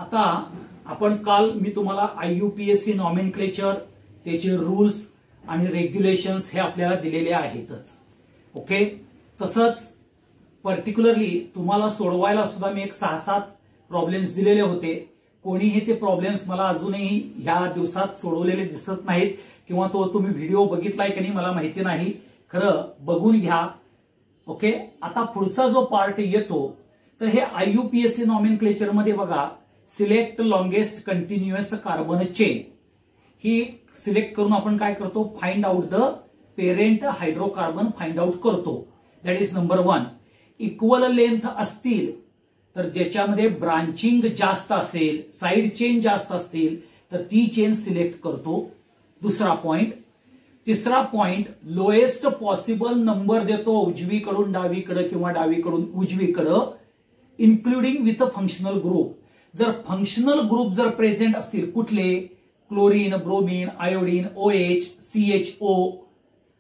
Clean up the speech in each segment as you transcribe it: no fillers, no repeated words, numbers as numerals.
आता आपण काल मी तुम्हाला IUPAC नॉमेनक्लेचर, त्याचे रूल्स आणि रेग्युलेशन्स हे आपल्याला दिलेले आहेतच. ओके, तसंच पर्टिक्युलरली तुम्हाला सोडवायला सुद्धा मी एक 6-7 प्रॉब्लेम्स दिलेले होते. कोणीही ते प्रॉब्लेम्स मला अजूनही ह्या दिवसात सोडवलेले दिसत नाहीत, किंवा तो तुम्ही व्हिडिओ बघितलाय की नाही मला माहिती नाही. खरं बघून घ्या. ओके, आता पुढचा जो पार्ट येतो तर हे IUPAC नॉमेनक्लेचर मध्ये बघा, select longest continuous carbon chain ही सिलेक्ट करून आपण काय करतो, find out the parent hydrocarbon find out करतो. That is number 1. Equal length असतील तर ज्याच्यामध्ये ब्रांचिंग जास्त असेल, साइड चेन जास्त असतील तर ती चेन सिलेक्ट करतो. दुसरा पॉइंट. तिसरा पॉइंट, लोएस्ट पॉसिबल नंबर देतो उजवीकडून डावीकडे किंवा डावीकडून उजवीकडे, इन्क्लुडिंग विथ फंक्शनल ग्रुप. जर फंक्शनल ग्रुप जर प्रेझेंट असतील, कुठले, chlorine, bromine, iodine, OH, CHO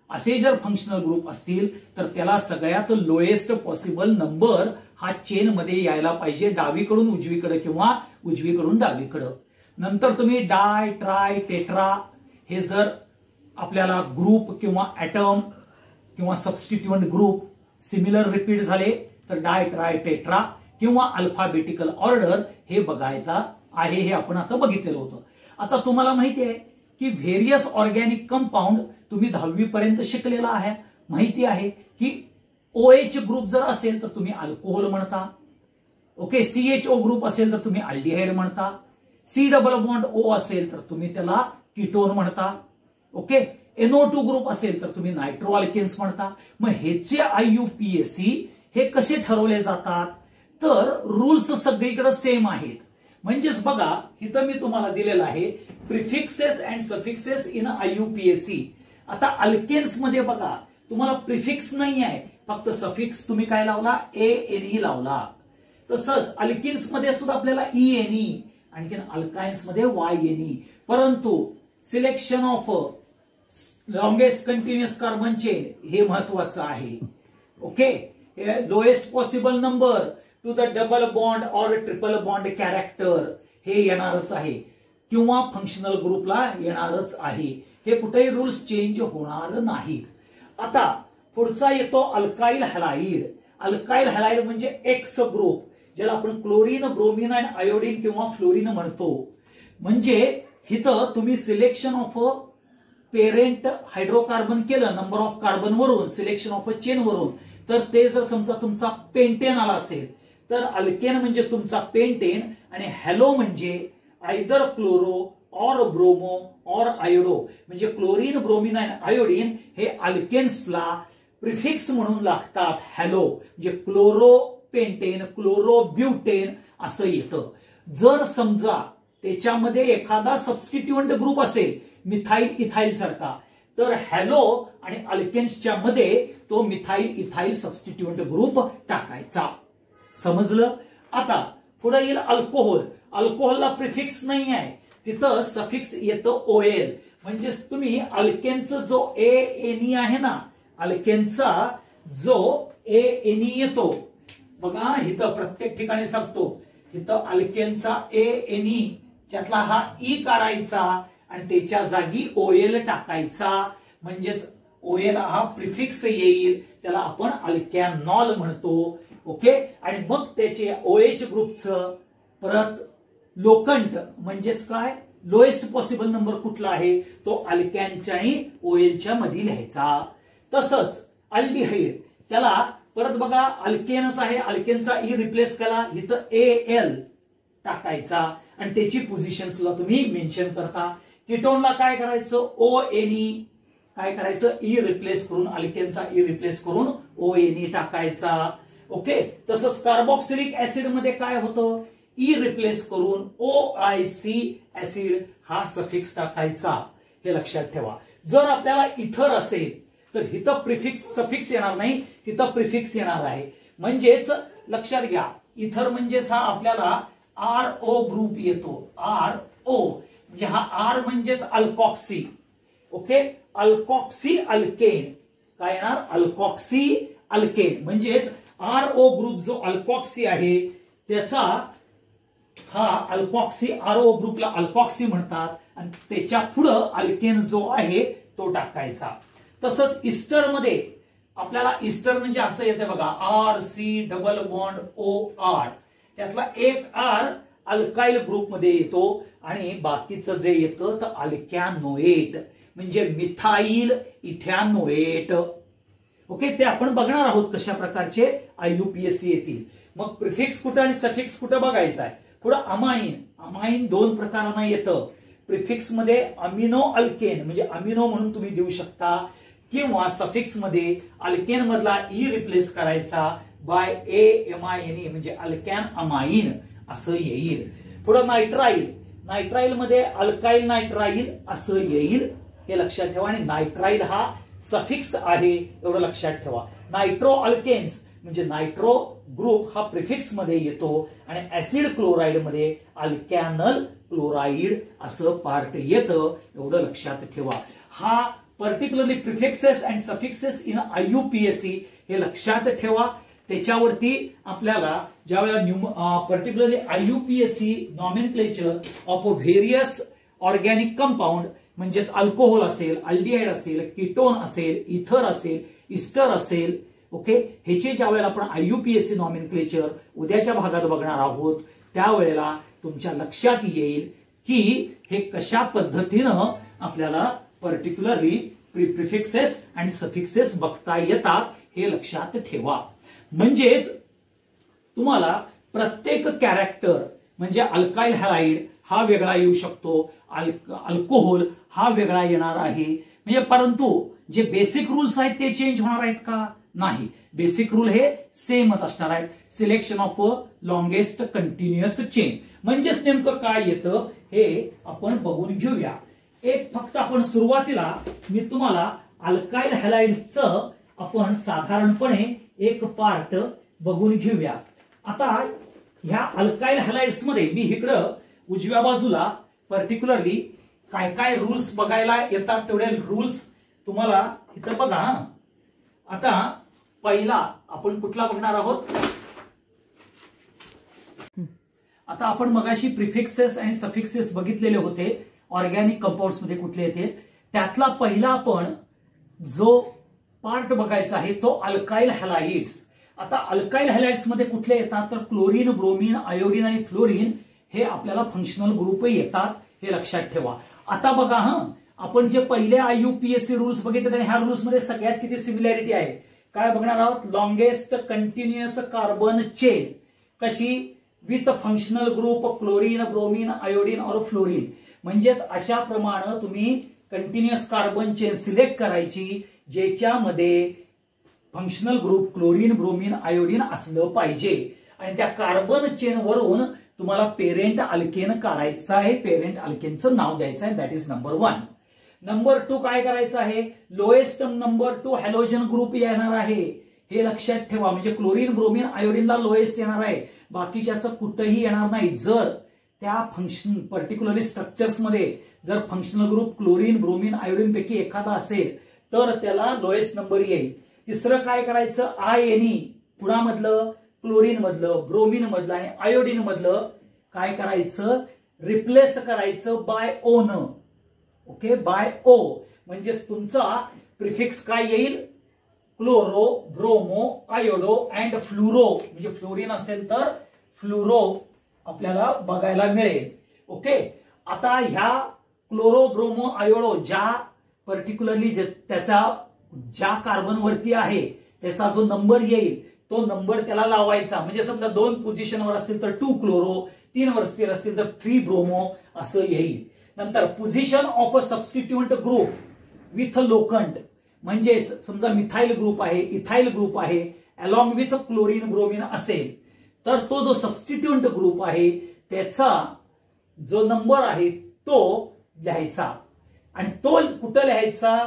असे जर फंक्शनल ग्रुप असतील तर त्याला सगळ्यात लोएस्ट पॉसिबल नंबर हा चेन मध्ये यायला पाहिजे, डावीकडून उजवीकडे किंवा उजवीकडून डावीकडे. नंतर तुम्ही डाय, ट्राय, टेट्रा हे जर आपल्याला ग्रुप किंवा ऍटम किंवा सबस्टिट्यूएंट ग्रुप सिमिलर रिपीट झाले तर डाय, ट्राय, टेट्रा किंवा अल्फाबेटिकल ऑर्डर हे बघायचा आहे. हे आपण आता बघितलेलं होतं. आता तुम्हाला माहिती आहे की व्हेरियस ऑर्गॅनिक कंपाऊंड तुम्ही 10वी पर्यंत शिकलेला आहे. माहिती आहे की OH ग्रुप जर असेल तर तुम्ही अल्कोहोल म्हणता. ओके, CHO ग्रुप असेल तर तुम्ही अल्डिहाइड म्हणता. C डबल बॉन्ड O असेल तर तुम्ही त्याला कीटोन म्हणता. ओके, NO2 ग्रुप असेल तर तुम्ही नायट्रो अल्केन्स म्हणता. मग ह्याचे IUPAC हे कसे ठरवले जातात तर रूल्स सगळीकडे सेम आहेत. म्हणजेच बघा, इथं मी तुम्हाला दिलेलं आहे prefixes and suffixes in IUPAC. आता अल्केन्स मध्ये बघा तुम्हाला प्रिफिक्स नाही आहे, फक्त सफिक्स तुम्ही काय लावला, ANE लावला. तसंच अल्किन्स मध्ये सुद्धा आपल्याला ENE, आणखी अल्काइन्स मध्ये YNE. परंतु selection of longest continuous carbon chain हे महत्वाचं आहे. Okay, lowest possible number two the double bond और ट्रिपल बॉन्ड कॅरेक्टर हे येणारच आहे, किंवा फंक्शनल ग्रुपला येणारच आहे. हे कुठेही रूल्स चेंज होणार नाहीत. आता पुढचा येतो अल्काइल हॅलाइड. अल्काइल हॅलाइड म्हणजे एक्स ग्रुप, ज्याला आपण क्लोरीन, ब्रोमीन आणि आयोडीन किंवा फ्लोरीन म्हणतो. म्हणजे इथं तुम्ही सिलेक्शन ऑफ पेरेंट हायड्रोकार्बन केलं नंबर ऑफ कार्बन वरून, सिलेक्शन ऑफ अ चेन वरून, तर ते जर समजा तुमचा पेंटेन आला असेल तर अल्केन म्हणजे तुमचा पेंटेन आणि हॅलो म्हणजे आयदर क्लोरो और ब्रोमो और आयोडो. म्हणजे क्लोरीन, ब्रोमीन आणि आयोडीन हे अल्केन्सला प्रिफिक्स म्हणून लागतात. हॅलो म्हणजे क्लोरो पेंटेन, क्लोरो ब्युटेन असं येतं. जर समजा त्याच्यामध्ये एखादा सबस्टिट्यूएंट ग्रुप असेल मिथाइल इथाइल सारखा, तर हॅलो आणि अल्केन्सच्या मध्ये तो मिथाइल इथाइल सबस्टिट्यूएंट ग्रुप टाकायचा. समजलं? आता पुढे येईल अल्कोहोल. अल्कोहोलला प्रिफिक्स नाही आहे, तिथं सफिक्स येतं OL. म्हणजे तुम्ही अल्केनचा जो ANE आहे ना, अल्केनचा जो ANE येतो बघा, इथं प्रत्येक ठिकाणी सांगतो, इथं अल्केनचा ANE त्यातला हा E काढायचा आणि त्याच्या जागी OL टाकायचा. म्हणजेच OL हा प्रिफिक्स येईल, त्याला आपण अल्कॅनॉल म्हणतो. ओके, आणि मग त्याचे OH ग्रुपचं परत लोकंट म्हणजेच काय, लोएस्ट पॉसिबल नंबर कुठला आहे तो अल्कॅनच्या आणि OLच्या मध्ये लिहायचा. तसंच अल्डिहाइड, त्याला परत बघा अल्केनच आहे, अल्केनचा E रिप्लेस केला, इथं AL टाकायचा आणि त्याची पोझिशन सुद्धा तुम्ही मेन्शन करता. कीटोनला काय करायचं, ONE काय करायचं, E रिप्लेस करून अल्केनचा E रिप्लेस करून ONE टाकायचा. ओके, तसंच कार्बोक्सिलिक ऍसिड मध्ये काय होतं, E रिप्लेस करून OIC ऍसिड हा सफिक्स टाकायचा. हे लक्षात ठेवा. जर आपल्याला इथर असेल तर इथं प्रिफिक्स सफिक्स येणार नाही, तिथं प्रिफिक्स येणार आहे. म्हणजेच लक्षात घ्या, इथर म्हणजेच हा आपल्याला RO ग्रुप येतो. RO म्हणजे हा R म्हणजेच अल्कॉक्सी. ओके, अल्कॉक्सी अल्केन काय येणार, अल्कॉक्सी अल्केन. म्हणजेच RO ग्रुप जो अल्कॉक्सी आहे त्याचा हा अल्कॉक्सी RO ग्रुपला अल्कॉक्सी म्हणतात आणि त्याच्या पुढं अल्केन जो आहे तो टाकायचा. तसंच इस्टर मध्ये आपल्याला इस्टर म्हणजे असं येते बघा RC डबल बॉन्ड OR, त्यातला एक R अल्काइल ग्रुपमध्ये येतो आणि बाकीचं जे येतं तर अल्कॅनोएट म्हणजे मिथाइल इथॅनोएट. ओके, ते आपण बघणार आहोत कशा प्रकारचे IUPAC येतील. मग प्रिफिक्स कुठं आणि सफिक्स कुठं बघायचं आहे. पुढे अमाइन दोन प्रकारांना येतं. प्रिफिक्स मध्ये अमिनो अल्केन म्हणजे अमिनो म्हणून तुम्ही देऊ शकता किंवा सफिक्स मध्ये अल्केन मधला ई रिप्लेस करायचा बाय AMINE म्हणजे अल्कॅन अमाइन असं येईल. पुढे नायट्राइल मध्ये अल्काइल नायट्राइल असं येईल, हे लक्षात ठेवा. आणि नायट्राइल हा सफिक्स आहे एवढं लक्षात ठेवा. नायट्रो अल्केन्स म्हणजे नायट्रो ग्रुप हा प्रिफिक्स मध्ये येतो आणि ऍसिड क्लोराइड मध्ये अल्कॅनल क्लोराइड असं पार्ट येतं एवढं लक्षात ठेवा. हा particularly prefixes and suffixes in IUPAC हे लक्षात ठेवा. त्याच्यावरती आपल्याला ज्यावेळेला particularly IUPAC nomenclature of various organic compound म्हणजेच अल्कोहोल असेल, अल्डिहाइड असेल, कीटोन असेल, इथर असेल, इस्टर असेल, ओके, ह्याचे ज्या वेळेला आपण IUPAC नॉमेनक्लेचर उद्याच्या भागात बघणार आहोत त्यावेळेला तुमच्या लक्षात येईल की हे कशा पद्धतीनं आपल्याला पर्टिक्युलरली प्रिफिक्सेस आणि सफिक्सेस बघता येतात हे लक्षात ठेवा. म्हणजेच तुम्हाला प्रत्येक कॅरेक्टर म्हणजे अल्काइल हॅलाइड हा वेगळा येऊ शकतो, अल्कोहोल हा वेगळा येणार आहे. म्हणजे परंतु जे बेसिक रूल्स आहेत ते चेंज होणार आहेत का? नाही, बेसिक रूल हे सेमच असणार आहेत. Selection of longest continuous chain म्हणजेच नेमकं काय येतं हे आपण बघून घेऊया. एक फक्त आपण सुरुवातीला मी तुम्हाला अल्काइल हॅलाइड्सचं आपण साधारणपणे एक पार्ट बघून घेऊया. आता ह्या अल्काइल हॅलाइड्स मध्ये मी इकडं उजव्या बाजूला पर्टिक्युलरली काय काय रूल्स बघायला येतात तेवढे रूल्स तुम्हाला इथं बघा. आता पहिला आपण कुठला बघणार आहोत. आता आपण मगाशी प्रिफिक्सेस आणि सफिक्सेस बघितलेले होते ऑर्गॅनिक कंपाऊंड्स मध्ये कुठले येते. त्यातला पहिला आपण जो पार्ट बघायचा आहे तो अल्काइल हॅलाइड्स. आता अल्काइल हॅलाइड्स मध्ये कुठले येतात तर क्लोरीन, ब्रोमीन, आयोडीन आणि फ्लोरीन हे आपल्याला फंक्शनल ग्रुप येतात हे लक्षात ठेवा. आता बघा आपण जे पहिले IUPAC रूल्स बघितले आणि ह्या रूल्स मध्ये सगळ्यात किती सिमिलॅरिटी आहे काय बघणार आहोत. लॉंगेस्ट कंटिन्युअस कार्बन चेन कशी with functional group chlorine, bromine, iodine और फ्लोरीन. म्हणजेच अशा प्रमाणे तुम्ही कंटिन्युअस कार्बन चेन सिलेक्ट करायची ज्याच्यामध्ये functional group chlorine, bromine, iodine असलं पाहिजे आणि त्या कार्बन चेन वरून तुम्हाला पेरेंट अल्केन काढायचं आहे. पेरेंट अल्केनचं नाव द्यायचं आहे. That is number 1. नंबर 2 काय करायचं आहे. लोएस्ट नंबर 2 हॅलोजन ग्रुप येणार आहे हे लक्षात ठेवा. म्हणजे क्लोरीन, ब्रोमीन, आयोडीनला लोएस्ट येणार आहे, बाकीच्याचं कुठंही येणार नाही. जर त्या फंक्शन पर्टिक्युलरली स्ट्रक्चर्स मध्ये जर functional group chlorine, bromine, iodine पैकी एखादा असेल तर त्याला लोएस्ट नंबर येईल. तिसरं काय करायचं. INE पुढामधलं क्लोरीन मधलं, ब्रोमीन मधलं आणि आयोडीन मधलं काय करायचं रिप्लेस करायचं बाय O न. ओके, बाय O म्हणजेच तुमचा प्रिफिक्स काय येईल. Chloro, bromo, iodo and fluoro म्हणजे फ्लोरीन असेल तर फ्लुरो आपल्याला बघायला मिळेल. ओके, आता ह्या क्लोरो, ब्रोमो, आयोडो ज्या पर्टिक्युलरली त्याचा ज्या कार्बन वरती आहे त्याचा जो नंबर येईल तो नंबर त्याला लावायचा. म्हणजे समजा 2 पोझिशनवर असतील तर 2 क्लोरो, 3 वर असतील तर 3 ब्रोमो असं येईल. नंतर position of a substituent group with locant म्हणजेच समजा मिथाइल ग्रुप आहे, इथाइल ग्रुप आहे अलॉंग विथ क्लोरीन, ब्रोमीन असेल तर तो जो सबस्टिट्यूएंट ग्रुप आहे त्याचा जो नंबर आहे तो लिहायचा. आणि तो कुठं लिहायचा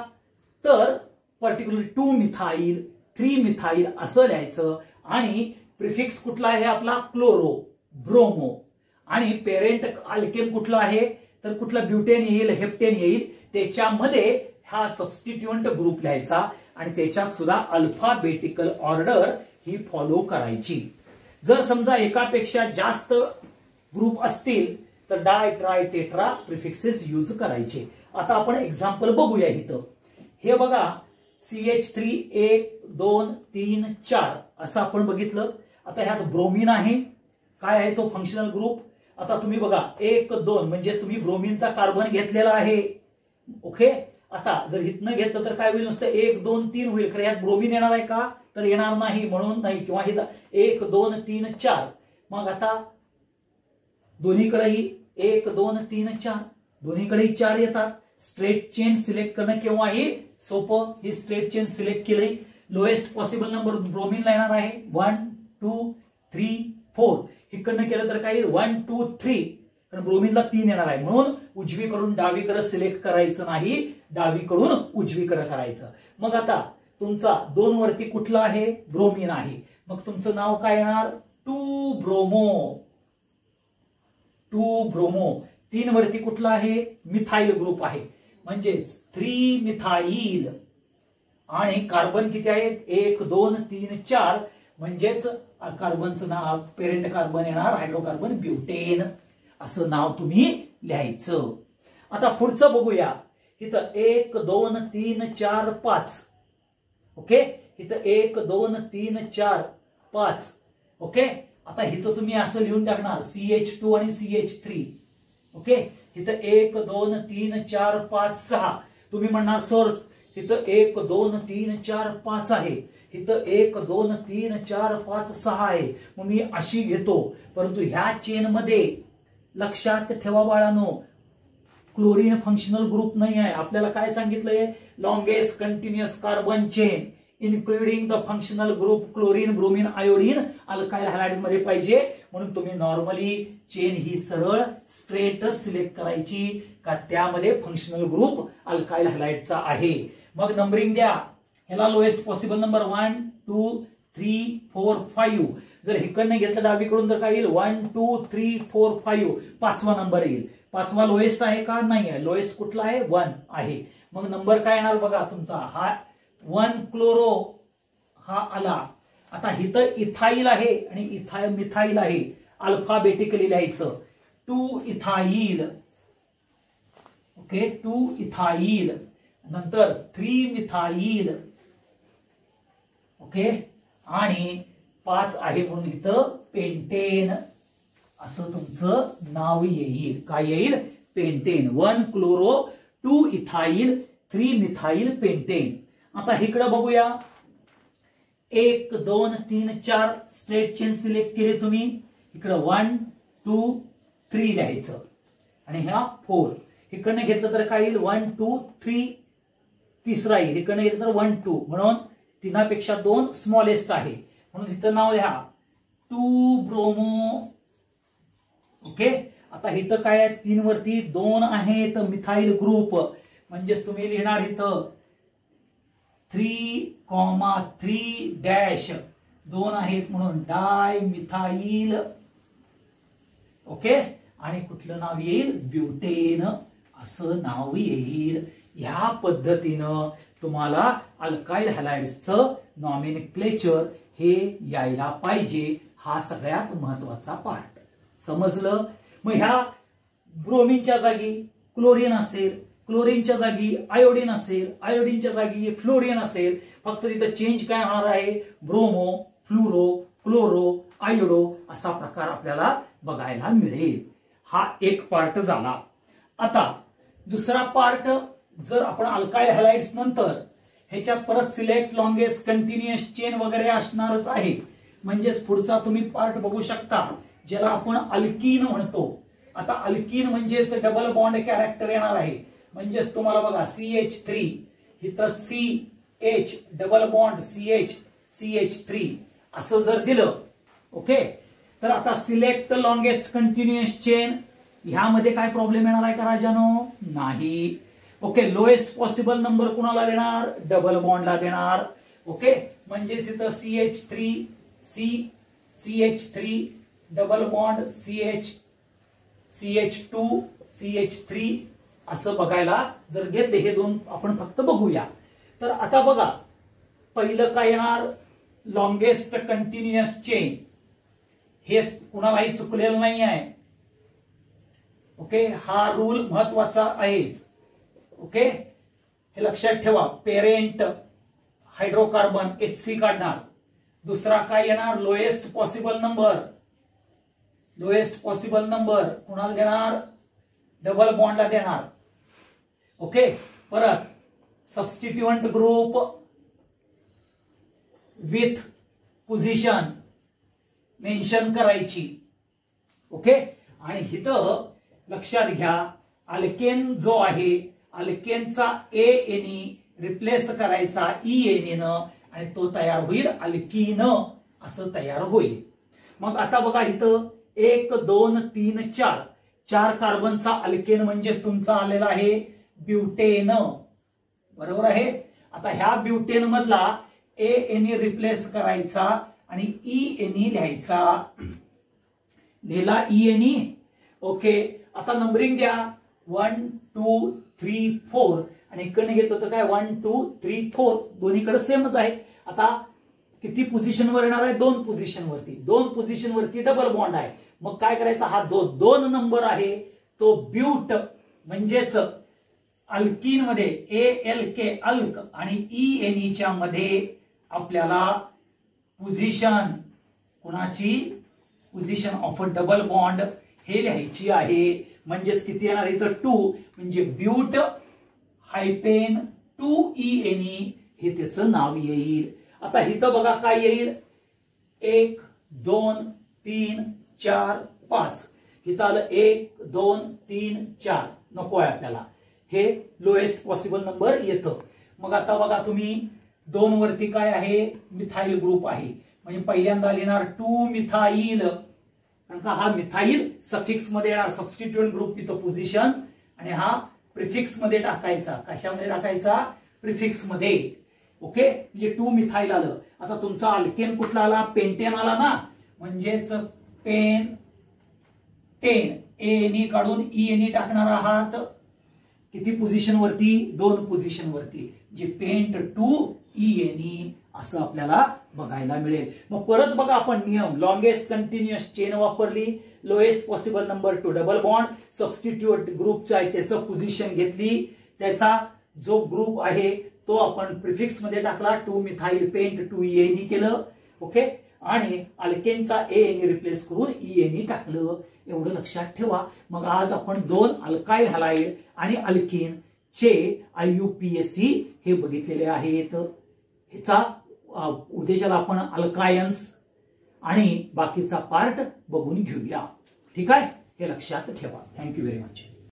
तर पर्टिक्युलर 2 मिथाइल, 3 मिथाइल असं लिहायचं. आणि प्रिफिक्स कुठला आहे आपला क्लोरो, ब्रोमो आणि पेरेंट अल्केन कुठला आहे तर कुठला ब्युटेन येईल, हेप्टेन येईल. त्याच्यामध्ये हा सबस्टिट्यूएंट ग्रुप लिहायचा आणि त्याच्यात सुद्धा अल्फाबेटिकल ऑर्डर ही फॉलो करायची. जर समजा एकापेक्षा जास्त ग्रुप असतील तर डाय ट्राय टेट्रा प्रिफिक्सेस यूज करायचे. आता आपण एक्झाम्पल बघूया इथं. हे बघा CH3 1 2 3 4 असं आपण बघितलं. आता ह्यात ब्रोमीन आहे. काय आहे तो फंक्शनल ग्रुप. आता तुम्ही बघा 1 2 म्हणजे तुम्ही ब्रोमीनचा कार्बन घेतलेला आहे. ओके. आता जर इथनं घेतलं तर काय होईल, नुसतं 1 2 3 होईल. खरं यात ब्रोमीन येणार आहे का, तर येणार नाही, म्हणून नाही. किंवा इथं 1 2 3 4. मग आता दोन्हीकडेही 1 2 3 4 दोन्हीकडेही 4 येतात. स्ट्रेट चेन सिलेक्ट करणं केव्हाही सोपं. ही स्ट्रेट चेन सिलेक्ट केली. लोएस्ट पॉसिबल नंबर ब्रोमीनला येणार आहे 1 2 3 4. इकडनं केलं तर काय 1 2 3, कारण ब्रोमीनला 3 येणार आहे. म्हणून उजवीकडून डावीकडे सिलेक्ट करायचं नाही, डावीकडून उजवीकडे करायचं. मग आता तुमचा 2 वरती कुठला आहे, ब्रोमीन आहे. मग तुमचं नाव काय येणार 2 ब्रोमो. 2 ब्रोमो. 3 वरती कुठला आहे, मिथाइल ग्रुप आहे, म्हणजेच 3 मिथाइल. आणि कार्बन किती आहेत 1 2 3 4, म्हणजेच कार्बनचं नाव पेरेंट कार्बन येणार हायड्रोकार्बन ब्युटेन. असं नाव तुम्ही लिहायचं. आता पुढचं बघूया. इथं 1 2 3 4 5. ओके. इथं 1 2 3 4 5. ओके. आता इथं तुम्ही असं लिहून टाकणार CH2 आणि CH3. ओके. इथं 1 2 3 4 5 6. तुम्ही म्हणणार सोर्स इथं 1 2 3 4 5 आहे, इथं 1 2 3 4 5 6 आहे, मग मी अशी घेतो. परंतु ह्या चेन मध्ये लक्षात ठेवा बाळांनो, क्लोरीन फंक्शनल ग्रुप नाही आहे. आपल्याला काय सांगितलंय, longest continuous carbon chain including the functional group chlorine bromine iodine alkyl halide मध्ये पाहिजे. म्हणून तुम्ही नॉर्मली चेन ही सरळ स्ट्रेट सिलेक्ट करायची का त्यामध्ये फंक्शनल ग्रुप अल्काइल हॅलाइडचा आहे. मग नंबरिंग द्या. ह्याला लोएस्ट पॉसिबल नंबर 1 2 3 4 5. जर हिकडनं घेतलं डावीकडून तर काय येईल 1 2 3 4 5. 5वा नंबर येईल. 5वा लोएस्ट आहे का, नाही आहे. लोएस्ट कुठला आहे 1 आहे. मग नंबर काय येणार बघा तुमचा, हा 1 क्लोरो हा आला. आता इथं इथाईल आहे आणि मिथाईल आहे, अल्फाबेटिकली लिहायचं 2 इथाईल. ओके. 2 इथाईल. नंतर 3 मिथाईल. ओके. आणि 5 आहे म्हणून इथं पेंटेन असं तुमचं नाव येईल. काय येईल, pentane. 1 chloro 2 ethyl 3 methyl pentane. आता इकडे बघूया. 1 2 3 4 स्ट्रेट चेन सिलेक्ट केली तुम्ही. इकडे 1 2 3 लिहायचं आणि ह्या 4. इकडनं घेतलं तर काय येईल 1 2 3. तिसरा येईल. इकडनं घेतलं तर 1 2. म्हणून 3पेक्षा 2 स्मॉलेस्ट आहे, म्हणून इथं नाव लिहा 2 ब्रोमो. ओके. आता इथं काय आहे 3 वरती 2 आहे तर मिथाइल ग्रुप, म्हणजेच तुम्ही लिहिणार इथं 3,3 डॅश 2 आहेत म्हणून डाय मिथाइल. ओके. आणि कुठलं नाव येईल, ब्युटेन असं नाव येईल. ह्या पद्धतीनं तुम्हाला अल्काइल हॅलाइड्सचं नॉमेनक्लेचर हे यायला पाहिजे. हा सगळ्यात महत्वाचा पार्ट. समजलं. मग ह्या ब्रोमीनच्या जागी क्लोरीन असेल, क्लोरीनच्या जागी आयोडीन असेल, आयोडीनच्या जागी फ्लोरीन असेल. फक्त तिथं चेंज काय होणार आहे, ब्रोमो फ्लुरो क्लोरो आयोडो असा प्रकार आपल्याला बघायला मिळेल. हा एक पार्ट झाला. आता दुसरा पार्ट, जर आपण अल्काइल हॅलाइड्स नंतर ह्याच्यात परत सिलेक्ट लॉंगेस्ट कंटिन्युअस चेन वगैरे असणारच आहे. म्हणजेच पुढचा तुम्ही पार्ट बघू शकता ज्याला आपण अल्कीन म्हणतो. आता अल्कीन म्हणजेच डबल बॉन्ड कॅरेक्टर येणार आहे. म्हणजेच तुम्हाला बघा CH3 इथं CH डबल बॉन्ड CH3 असं जर दिलं. ओके. तर आता सिलेक्ट लॉंगेस्ट कंटिन्युअस चेन ह्यामध्ये काय प्रॉब्लेम येणार आहे का राजानो, नाही. ओके. लोएस्ट पॉसिबल नंबर कुणाला देणार, डबल बॉन्डला देणार. ओके. म्हणजेच इथं CH3 double bond CH2 CH3 असं बघायला जर घेतले. हे 2 आपण फक्त बघूया. तर आता बघा पहिलं काय येणार, लॉंगेस्ट कंटिन्युअस चेन. हे कुणालाही चुकलेलं नाही आहे. ओके, हा रूल महत्वाचा आहेच. ओके, हे लक्षात ठेवा. पेरेंट हायड्रोकार्बन HC काढणार. दुसरा काय येणार? Lowest possible number. Lowest possible number कुणाला देणार? डबल बॉन्डला देणार. ओके, परत सबस्टिट्यूएंट ग्रुप विथ पोझिशन मेन्शन करायची. ओके, आणि इथं लक्षात घ्या, अल्केन जो आहे, अल्केनचा ANE रिप्लेस करायचा ENE न, आणि तो तयार होईल अल्कीन असं तयार होईल. मग आता बघा इथं 1 2 3 4 4 कार्बनचा अल्केन म्हणजेच तुमचा आलेला आहे ब्युटेन. बरोबर आहे. आता ह्या ब्युटेन मधला ANE रिप्लेस करायचा आणि ENE लिहायचा. लिहिला ENE. ओके, आता नंबरिंग द्या. 1 2 3 4 आणि इकडे घेतलं तर काय 1 2 3 4 दोन्हीकडे सेमच आहे. आता किती पोझिशनवर येणार आहे? 2 पोझिशनवरती. 2 पोझिशनवरती डबल बॉन्ड आहे. मग काय करायचा? हा 2 नंबर आहे तो ब्यूट म्हणजेच अल्कीन मध्ये ALK अल्क आणि ENE च्या मध्ये आपल्याला पोझिशन कुणाची? Position of a double bond हे लिहायची आहे. म्हणजेच किती येणार इथं? 2 म्हणजे ब्यूट हायपेन 2ENE हे त्याचं नाव येईल. आता इथं बघा काय येईल? 1 2 3 4 5. इथं आलं 1 2 3 4. नको आहे आपल्याला. हे लोएस्ट पॉसिबल नंबर येतं. मग आता बघा तुम्ही 2 वरती काय आहे? मिथाइल ग्रुप आहे. म्हणजे पहिल्यांदा लिहिणार 2 मिथाइल, कारण का हा मिथाइल सफिक्स मध्ये येणार. सबस्टिट्यूएंट ग्रुप विथ पोझिशन, आणि हा प्रिफिक्स मध्ये टाकायचा. कशामध्ये टाकायचा? प्रिफिक्स मध्ये. ओके, म्हणजे 2 मिथाइल आलं. आता तुमचा अल्केन कुठला आला? पेंटेन आला ना. म्हणजेच पेन 10 ANE काढून ENE टाकणार आहात. किती पोझिशन वरती? 2 पोझिशन वरती. जे पेंट 2ENE असं आपल्याला बघायला मिळेल. मग परत बघा आपण नियम. लॉंगेस्ट कंटिन्युअस चेन वापरली. Lowest possible number two double bond. Substitute ग्रुपचा आहे त्याचं पोझिशन घेतली. त्याचा जो ग्रुप आहे तो आपण प्रिफिक्स मध्ये टाकला. 2 मिथाइल पेंट 2ENE केलं. ओके, आणि अल्केनचा ANE रिप्लेस करून ENE टाकलं. एवढं लक्षात ठेवा. मग आज आपण 2 अल्काइल हलाइड आणि अल्कीन चे IUPAC हे बघितलेले आहेत. ह्याचा उद्देशाला आपण अल्कायन्स आणि बाकीचा पार्ट बघून घेऊया. ठीक आहे, हे लक्षात ठेवा. Thank you very much.